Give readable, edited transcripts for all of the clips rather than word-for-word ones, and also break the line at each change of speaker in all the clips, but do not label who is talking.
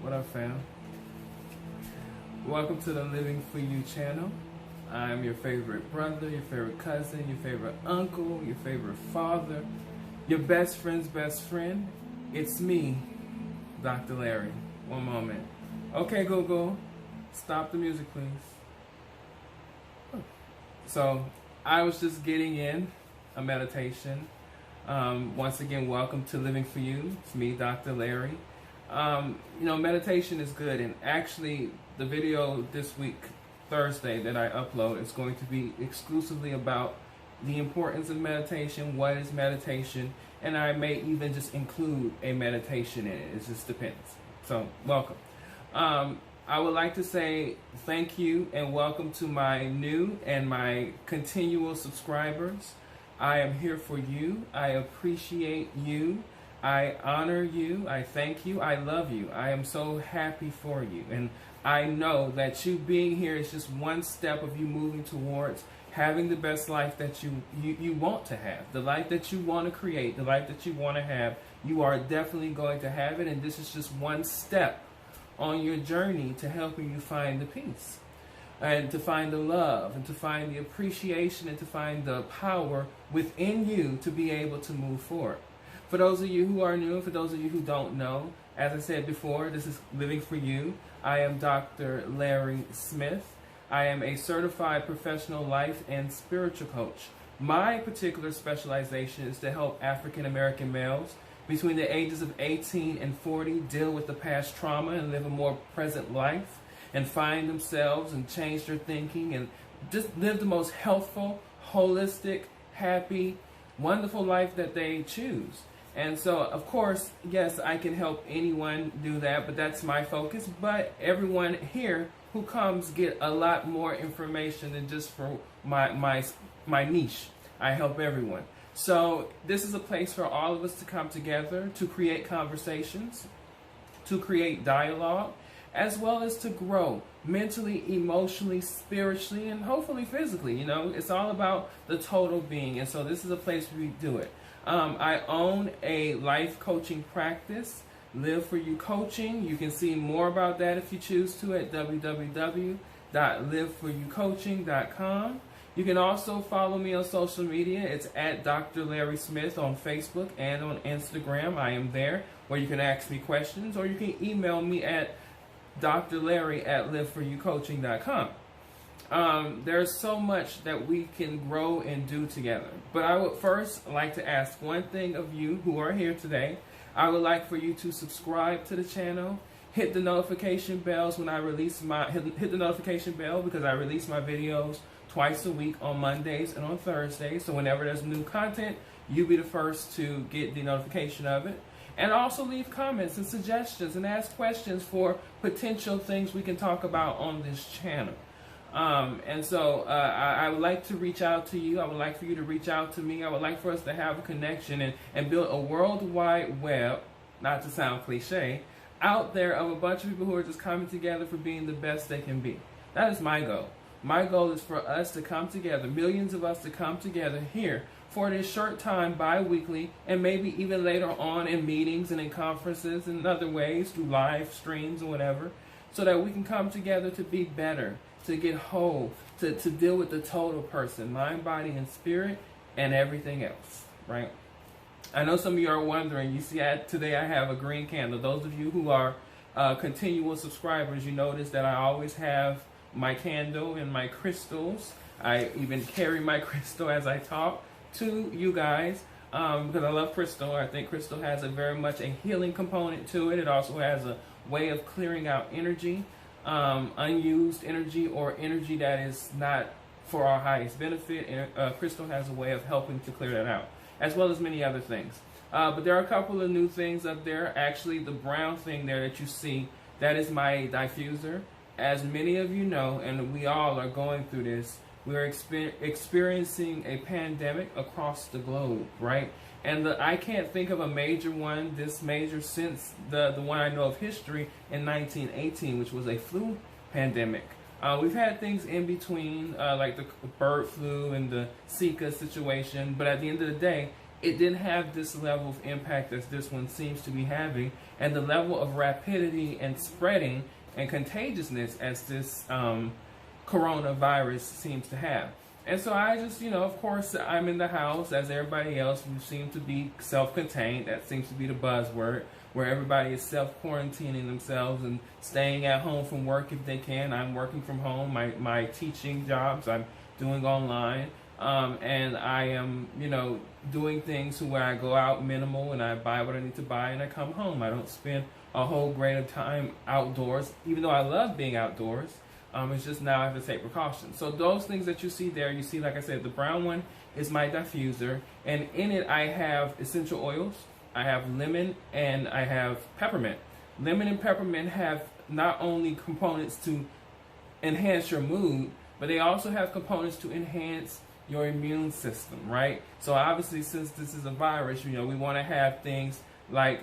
What up, fam? Welcome to the Living For You channel. I'm your favorite brother, your favorite cousin, your favorite uncle, your favorite father, your best friend's best friend. It's me, Dr. Larry. One moment. Okay, Google, stop the music, please. So, I was just getting in a meditation. Once again, welcome to Living For You. It's me, Dr. Larry. Meditation is good, and actually the video this week, Thursday, that I upload is going to be exclusively about the importance of meditation, what is meditation, and I may even just include a meditation in it. It just depends. So, welcome. I would like to say thank you and welcome to my new and my continual subscribers. I am here for you. I appreciate you. I honor you. I thank you. I love you. I am so happy for you. And I know that you being here is just one step of you moving towards having the best life that you want to have. The life that you want to create, the life that you want to have, you are definitely going to have it. And this is just one step on your journey to helping you find the peace and to find the love and to find the appreciation and to find the power within you to be able to move forward. For those of you who are new, for those of you who don't know, as I said before, this is Living For You. I am Dr. Larry Smith. I am a certified professional life and spiritual coach. My particular specialization is to help African American males between the ages of 18 and 40 deal with the past trauma and live a more present life and find themselves and change their thinking and just live the most healthful, holistic, happy, wonderful life that they choose. And so, of course, yes, I can help anyone do that, but that's my focus. But everyone here who comes get a lot more information than just for my niche. I help everyone. So this is a place for all of us to come together to create conversations, to create dialogue, as well as to grow mentally, emotionally, spiritually, and hopefully physically. It's all about the total being. And so this is a place where we do it. I own a life coaching practice, Live For You Coaching. You can see more about that if you choose to at www.liveforyoucoaching.com. You can also follow me on social media. It's at Dr. Larry Smith on Facebook and on Instagram. I am there where you can ask me questions, or you can email me at drlarry@liveforyoucoaching.com. There's so much that we can grow and do together. But I would first like to ask one thing of you who are here today. I would like for you to subscribe to the channel. Hit the notification bells when I release hit the notification bell because I release my videos twice a week on Mondays and on Thursdays. So whenever there's new content, you'll be the first to get the notification of it. And also leave comments and suggestions and ask questions for potential things we can talk about on this channel. I would like to reach out to you. I would like for you to reach out to me. I would like for us to have a connection and build a world wide web, not to sound cliche, out there of a bunch of people who are just coming together for being the best they can be. That is my goal. My goal is for us to come together, millions of us to come together here for this short time, bi-weekly, and maybe even later on in meetings and in conferences and other ways through live streams or whatever, so that we can come together to be better, to get whole, to deal with the total person, mind, body, and spirit, and everything else, right? I know some of you are wondering, you see today I have a green candle. Those of you who are continual subscribers, you notice that I always have my candle and my crystals. I even carry my crystal as I talk to you guys because I love crystal. I think crystal has very much a healing component to it. It also has a way of clearing out energy, unused energy or energy that is not for our highest benefit. Crystal has a way of helping to clear that out, as well as many other things. But there are a couple of new things up there. Actually, the brown thing there that you see, that is my diffuser. As many of you know, and we all are going through this, we are experiencing a pandemic across the globe, right? And I can't think of a major one, this major, since the one I know of history in 1918, which was a flu pandemic. We've had things in between, like the bird flu and the Zika situation, but at the end of the day, it didn't have this level of impact as this one seems to be having, and the level of rapidity and spreading and contagiousness as this coronavirus seems to have. And so I just, of course, I'm in the house as everybody else. We seem to be self-contained. That seems to be the buzzword, where everybody is self-quarantining themselves and staying at home from work if they can. I'm working from home. My teaching jobs I'm doing online. And I am, doing things where I go out minimal and I buy what I need to buy and I come home. I don't spend a whole great of time outdoors, even though I love being outdoors. It's just now I have to take precautions. So those things that you see there, you see, like I said, the brown one is my diffuser. And in it, I have essential oils. I have lemon and I have peppermint. Lemon and peppermint have not only components to enhance your mood, but they also have components to enhance your immune system, right? So obviously, since this is a virus, we want to have things like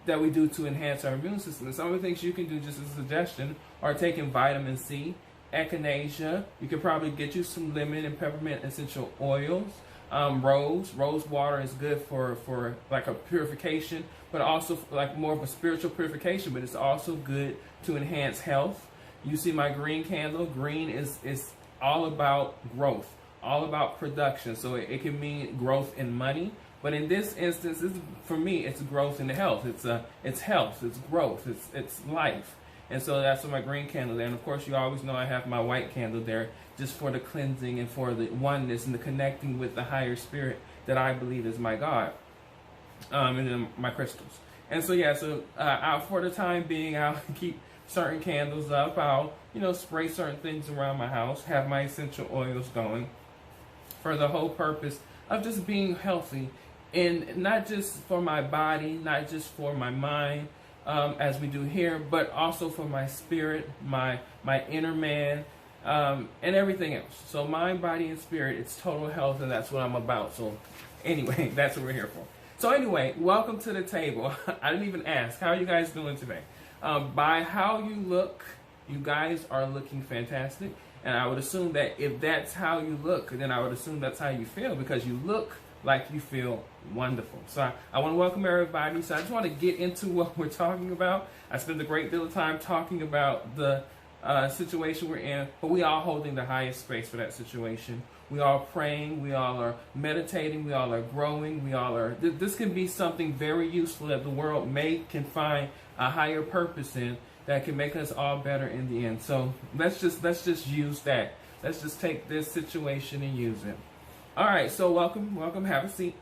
that we do to enhance our immune system. And some of the things you can do, just as a suggestion, are taking vitamin C, echinacea. You could probably get you some lemon and peppermint essential oils. Rose water is good for like a purification, but also like more of a spiritual purification, but it's also good to enhance health. You see my green candle. Green is all about growth, all about production. So it can mean growth in money, but in this instance, for me, it's growth in the health. It's health, it's growth, it's life. And so that's what my green candle there. And of course, you always know I have my white candle there just for the cleansing and for the oneness and the connecting with the higher spirit that I believe is my God. And then my crystals. And so, yeah, out for the time being, I'll keep certain candles up. I'll, spray certain things around my house, have my essential oils going for the whole purpose of just being healthy. And not just for my body, not just for my mind, as we do here, but also for my spirit, my inner man, and everything else. So mind, body, and spirit, it's total health, and that's what I'm about. So anyway, that's what we're here for. So anyway, welcome to the table. I didn't even ask, how are you guys doing today? By how you look, you guys are looking fantastic. And I would assume that if that's how you look, then I would assume that's how you feel, because you look like you feel wonderful. So I want to welcome everybody. So I just want to get into what we're talking about. I spent a great deal of time talking about the situation we're in, but we are holding the highest space for that situation. We are praying, we all are meditating, we all are growing, we all are, this can be something very useful that the world can find a higher purpose in, that can make us all better in the end. So let's just use that. Let's just take this situation and use it. All right, so welcome, have a seat.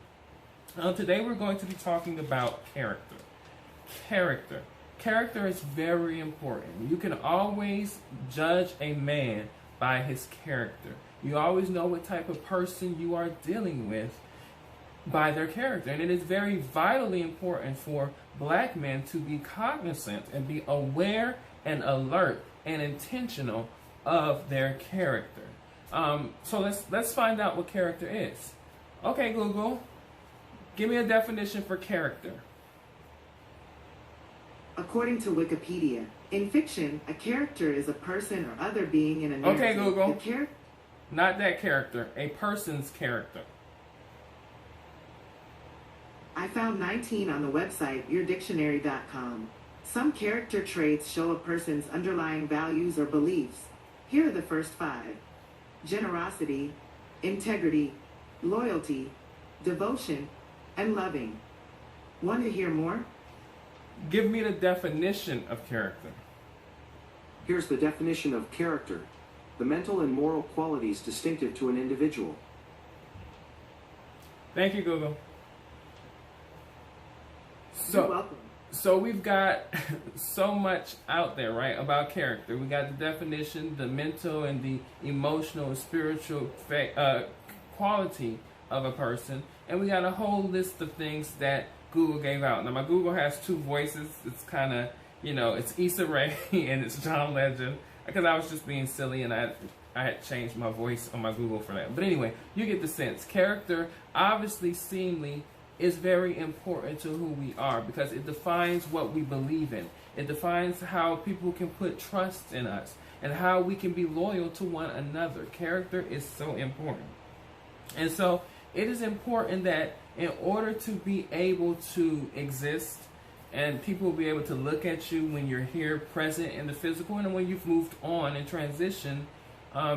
Today we're going to be talking about character. Character is very important. You can always judge a man by his character. You always know what type of person you are dealing with by their character. And it is very vitally important for black men to be cognizant and be aware and alert and intentional of their character. So let's find out what character is. Okay, Google, give me a definition for character.
According to Wikipedia, in fiction, a character is a person or other being in a narrative.
Okay, Google. Not that character, a person's character.
I found 19 on the website yourdictionary.com. Some character traits show a person's underlying values or beliefs. Here are the first 5. Generosity, integrity, loyalty, devotion, and loving. Want to hear more?
Give me the definition of character.
Here's the definition of character: the mental and moral qualities distinctive to an individual.
Thank you, Google.
You're welcome.
So we've got so much out there, right, about character. We got the definition, the mental and the emotional and spiritual quality of a person, and we got a whole list of things that Google gave out. Now, my Google has 2 voices. It's kind of, it's Issa Rae and it's John Legend, because I was just being silly and I had changed my voice on my Google for that. But anyway, you get the sense. Character, obviously, seemingly, is very important to who we are, because it defines what we believe in. It defines how people can put trust in us and how we can be loyal to one another. Character is so important. And so it is important that in order to be able to exist and people will be able to look at you when you're here present in the physical and when you've moved on and transitioned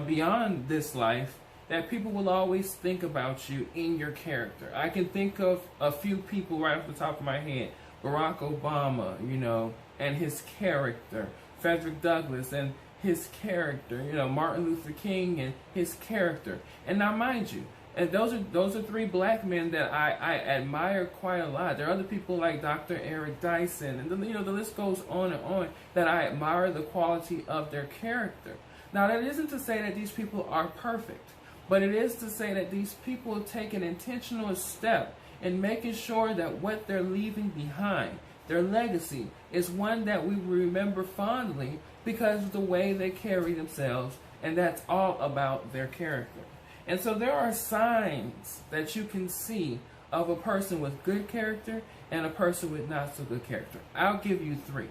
beyond this life, that people will always think about you in your character. I can think of a few people right off the top of my head. Barack Obama, and his character. Frederick Douglass and his character. Martin Luther King and his character. And now mind you, and those are three black men that I admire quite a lot. There are other people like Dr. Eric Dyson, and the list goes on and on, that I admire the quality of their character. Now that isn't to say that these people are perfect, but it is to say that these people take an intentional step in making sure that what they're leaving behind, their legacy, is one that we remember fondly because of the way they carry themselves, and that's all about their character. And so there are signs that you can see of a person with good character and a person with not so good character. I'll give you three.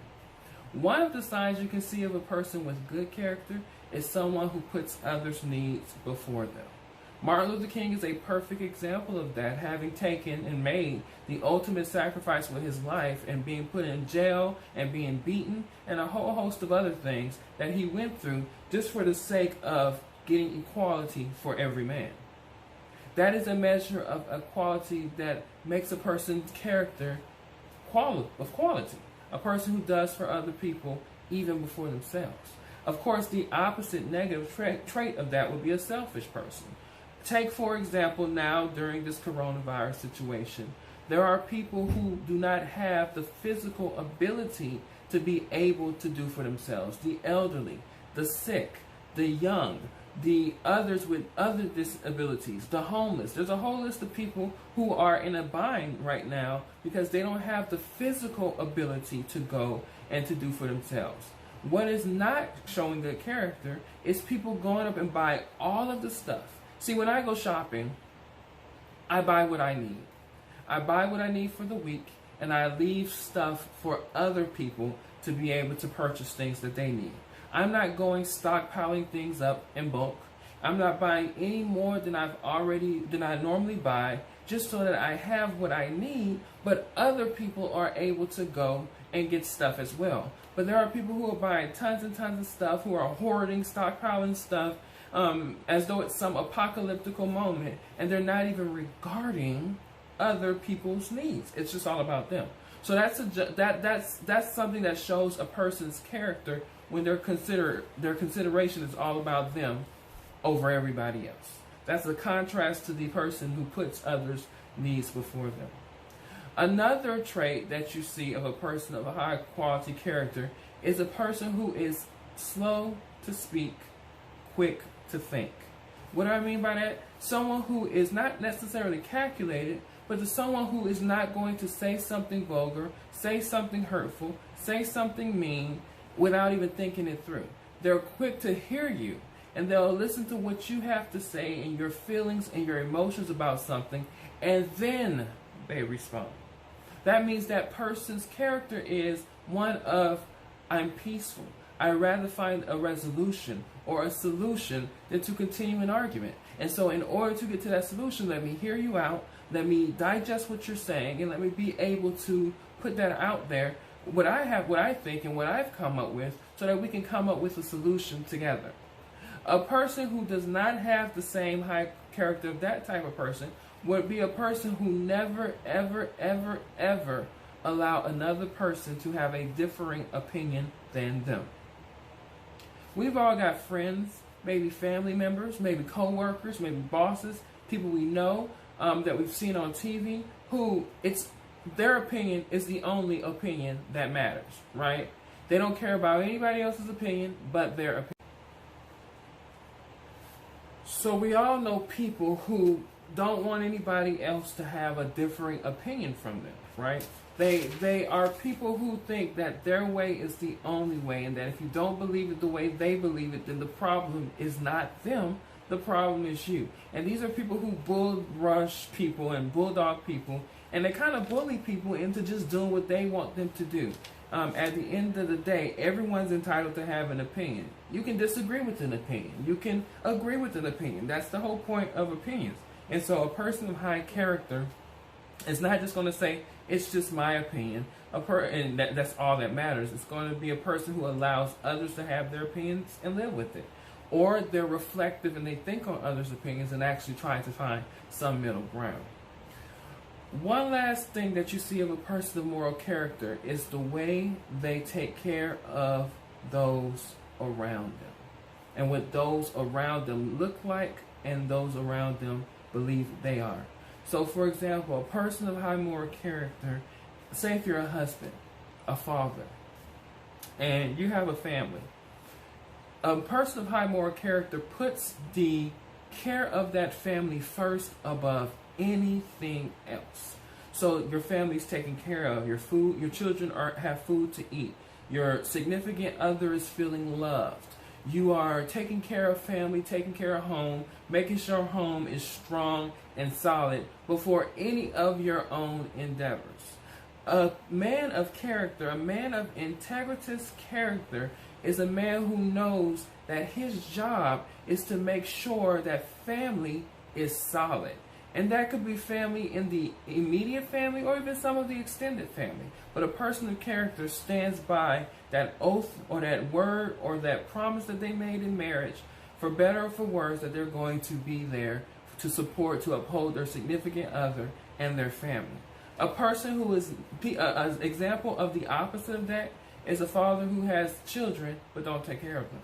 One of the signs you can see of a person with good character is someone who puts others' needs before them. Martin Luther King is a perfect example of that, having taken and made the ultimate sacrifice with his life and being put in jail and being beaten and a whole host of other things that he went through just for the sake of getting equality for every man. That is a measure of equality that makes a person's character of quality. A person who does for other people even before themselves. Of course, the opposite negative trait of that would be a selfish person. Take, for example, now during this coronavirus situation, there are people who do not have the physical ability to be able to do for themselves. The elderly, the sick, the young, the others with other disabilities, the homeless. There's a whole list of people who are in a bind right now because they don't have the physical ability to go and to do for themselves. What is not showing good character is people going up and buy all of the stuff. See, when I go shopping, I buy what I need. I buy what I need for the week, and I leave stuff for other people to be able to purchase things that they need. I'm not going stockpiling things up in bulk. I'm not buying any more than I normally buy, just so that I have what I need, but other people are able to go and get stuff as well. But there are people who are buying tons and tons of stuff, who are hoarding, stockpiling stuff, as though it's some apocalyptic moment, and they're not even regarding other people's needs. It's just all about them. So that's something that shows a person's character when their consideration is all about them over everybody else. That's a contrast to the person who puts others' needs before them. Another trait that you see of a person of a high quality character is a person who is slow to speak, quick to think. What do I mean by that? Someone who is not necessarily calculated, but someone who is not going to say something vulgar, say something hurtful, say something mean without even thinking it through. They're quick to hear you, and they'll listen to what you have to say and your feelings and your emotions about something, and then they respond. That means that person's character is one of, I'm peaceful. I'd rather find a resolution or a solution than to continue an argument. And so in order to get to that solution, let me hear you out, let me digest what you're saying, and let me be able to put that out there, what I think and what I've come up with, so that we can come up with a solution together. A person who does not have the same high character of that type of person would be a person who never, ever, ever, ever allow another person to have a differing opinion than them. We've all got friends, maybe family members, maybe co-workers, maybe bosses, people we know that we've seen on TV, who their opinion is the only opinion that matters, right? They don't care about anybody else's opinion but their opinion. So we all know people who don't want anybody else to have a differing opinion from them, right? They are people who think that their way is the only way, and that if you don't believe it the way they believe it, then the problem is not them, the problem is you. And these are people who bull rush people and bulldog people, and they kind of bully people into just doing what they want them to do. At the end of the day, everyone's entitled to have an opinion. You can disagree with an opinion. You can agree with an opinion. That's the whole point of opinions. And so a person of high character is not just going to say, it's just my opinion, and that's all that matters. It's going to be a person who allows others to have their opinions and live with it. Or they're reflective and they think on others' opinions and actually try to find some middle ground. One last thing that you see of a person of moral character is the way they take care of those around them, and what those around them look like and those around them believe they are. So, for example, a person of high moral character, say if you're a husband, a father, and you have a family, a person of high moral character puts the care of that family first above anything else. So your family's taken care of, your food, your children have food to eat, your significant other is feeling loved. You are taking care of family, taking care of home, making sure home is strong and solid before any of your own endeavors. A man of character, a man of integritous character, is a man who knows that his job is to make sure that family is solid. And that could be family in the immediate family or even some of the extended family. But a person of character stands by that oath or that word or that promise that they made in marriage, for better or for worse, that they're going to be there to support, to uphold their significant other and their family. A person who is an example of the opposite of that is a father who has children but don't take care of them.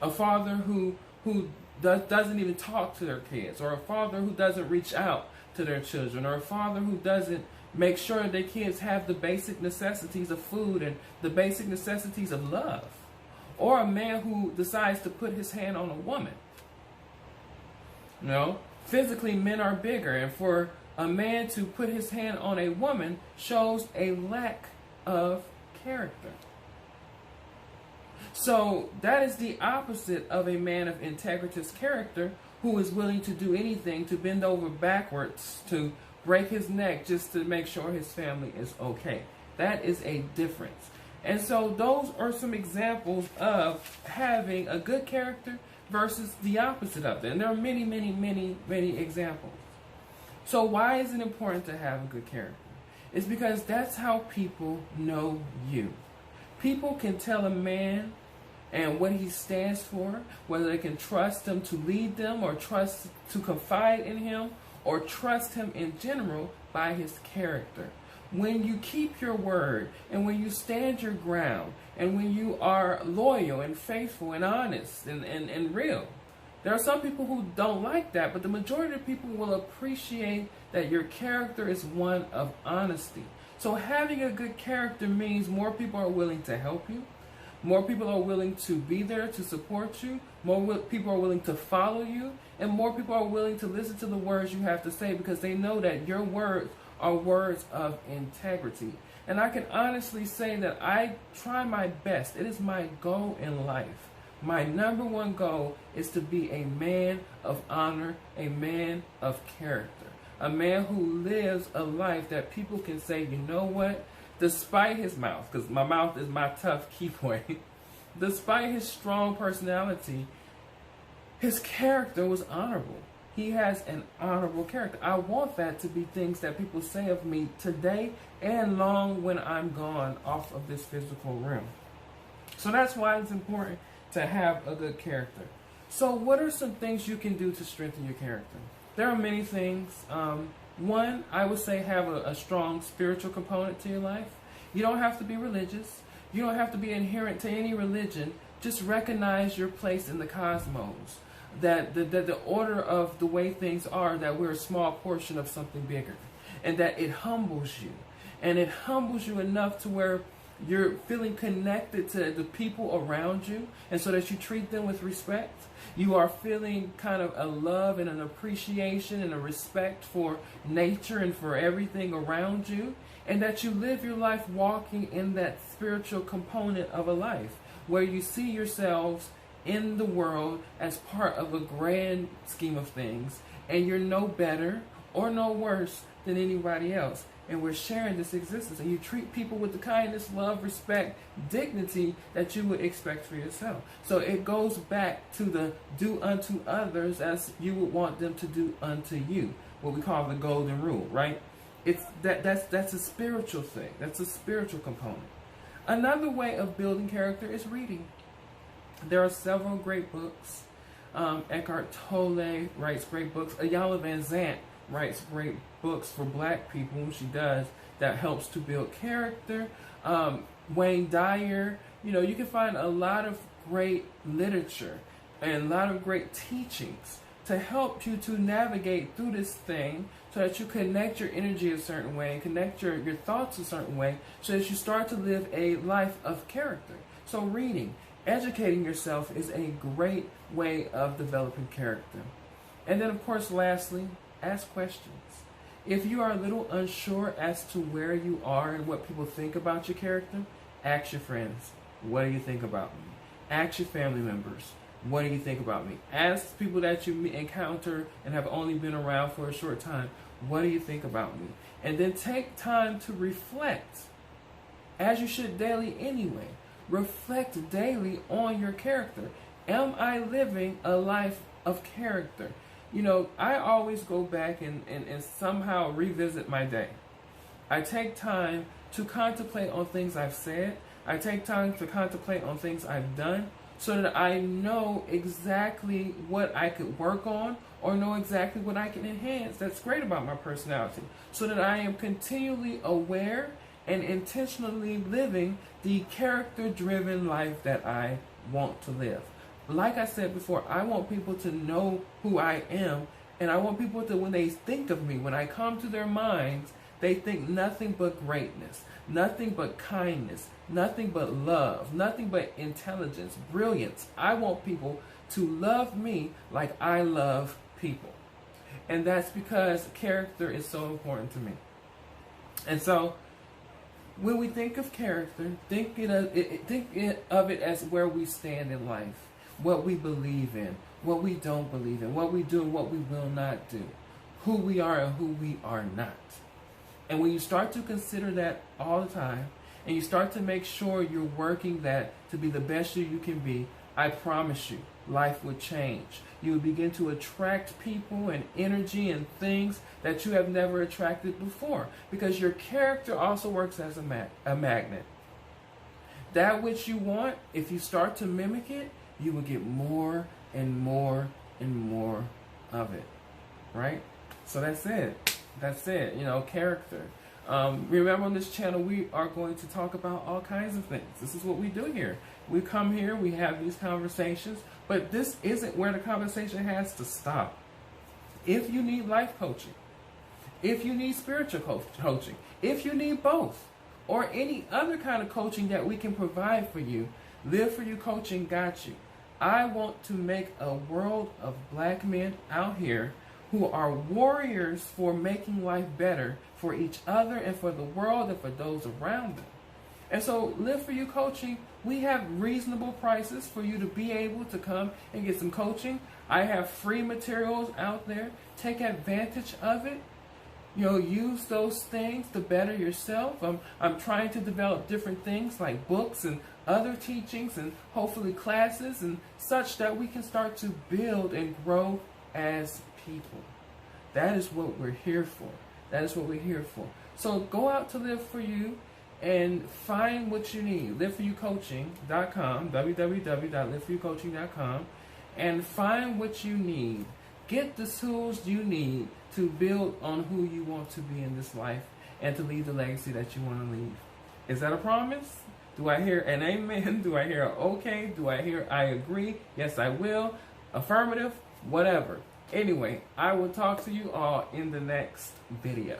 A father who doesn't even talk to their kids, or a father who doesn't reach out to their children, or a father who doesn't make sure their kids have the basic necessities of food and the basic necessities of love, or a man who decides to put his hand on a woman. You know, physically men are bigger, and for a man to put his hand on a woman shows a lack of character. So that is the opposite of a man of integritous character who is willing to do anything, to bend over backwards, to break his neck just to make sure his family is okay. That is a difference. And so those are some examples of having a good character versus the opposite of it. And there are many, many, many, many examples. So why is it important to have a good character? It's because that's how people know you. People can tell a man and what he stands for, whether they can trust him to lead them or trust to confide in him or trust him in general by his character. When you keep your word and when you stand your ground and when you are loyal and faithful and honest and real. There are some people who don't like that, but the majority of people will appreciate that your character is one of honesty. So having a good character means more people are willing to help you. More people are willing to be there to support you. More people are willing to follow you. And more people are willing to listen to the words you have to say because they know that your words are words of integrity. And I can honestly say that I try my best. It is my goal in life. My number one goal is to be a man of honor, a man of character. A man who lives a life that people can say, you know what? Despite his mouth, because my mouth is my tough key point, despite his strong personality, his character was honorable. He has an honorable character. I want that to be things that people say of me today and long when I'm gone off of this physical realm. So that's why it's important to have a good character. So what are some things you can do to strengthen your character? There are many things. One, I would say have a strong spiritual component to your life. You don't have to be religious. You don't have to be adherent to any religion. Just recognize your place in the cosmos. That the order of the way things are, that we're a small portion of something bigger. And that it humbles you. And it humbles you enough to where you're feeling connected to the people around you, and so that you treat them with respect. You are feeling kind of a love and an appreciation and a respect for nature and for everything around you, and that you live your life walking in that spiritual component of a life where you see yourselves in the world as part of a grand scheme of things, and you're no better or no worse than anybody else. and we're sharing this existence. And you treat people with the kindness, love, respect, dignity that you would expect for yourself. So it goes back to the do unto others as you would want them to do unto you. What we call the golden rule, right? It's that's a spiritual thing. That's a spiritual component. Another way of building character is reading. There are several great books. Eckhart Tolle writes great books. Ayala Van Zant writes great books for black people. She does. That helps to build character. Wayne Dyer. You can find a lot of great literature and a lot of great teachings to help you to navigate through this thing so that you connect your energy a certain way and connect your thoughts a certain way so that you start to live a life of character. So reading, educating yourself is a great way of developing character. And then, of course, lastly, ask questions. If you are a little unsure as to where you are and what people think about your character, ask your friends, what do you think about me? Ask your family members, what do you think about me? Ask people that you encounter and have only been around for a short time, what do you think about me? And then take time to reflect, as you should daily anyway. Reflect daily on your character. Am I living a life of character? I always go back and somehow revisit my day. I take time to contemplate on things I've said. I take time to contemplate on things I've done so that I know exactly what I could work on or know exactly what I can enhance. That's great about my personality. So that I am continually aware and intentionally living the character-driven life that I want to live. Like I said before, I want people to know who I am, and I want people to, when they think of me, when I come to their minds, they think nothing but greatness, nothing but kindness, nothing but love, nothing but intelligence, brilliance. I want people to love me like I love people. And that's because character is so important to me. And so, when we think of character, think of it as where we stand in life, what we believe in, what we don't believe in, what we do and what we will not do, who we are and who we are not. And when you start to consider that all the time, and you start to make sure you're working that to be the best you can be, I promise you, life would change. You would begin to attract people and energy and things that you have never attracted before, because your character also works as a magnet. That which you want, if you start to mimic it, you will get more and more and more of it, right? So that's it. That's it, character. Remember, on this channel, we are going to talk about all kinds of things. This is what we do here. We come here, we have these conversations, but this isn't where the conversation has to stop. If you need life coaching, if you need spiritual coaching, if you need both, or any other kind of coaching that we can provide for you, Live For You Coaching got you. I want to make a world of black men out here who are warriors for making life better for each other and for the world and for those around them. And so Live For You Coaching, we have reasonable prices for you to be able to come and get some coaching. I have free materials out there. Take advantage of it. Use those things to better yourself. I'm trying to develop different things like books and other teachings and hopefully classes and such that we can start to build and grow as people. That is what we're here for. That is what we're here for. So go out to Live For You and find what you need. LiveForYouCoaching.com, www.liveforyoucoaching.com, and find what you need. Get the tools you need to build on who you want to be in this life and to leave the legacy that you want to leave. Is that a promise? Do I hear an amen? Do I hear an okay? Do I hear I agree? Yes, I will. Affirmative? Whatever. Anyway, I will talk to you all in the next video.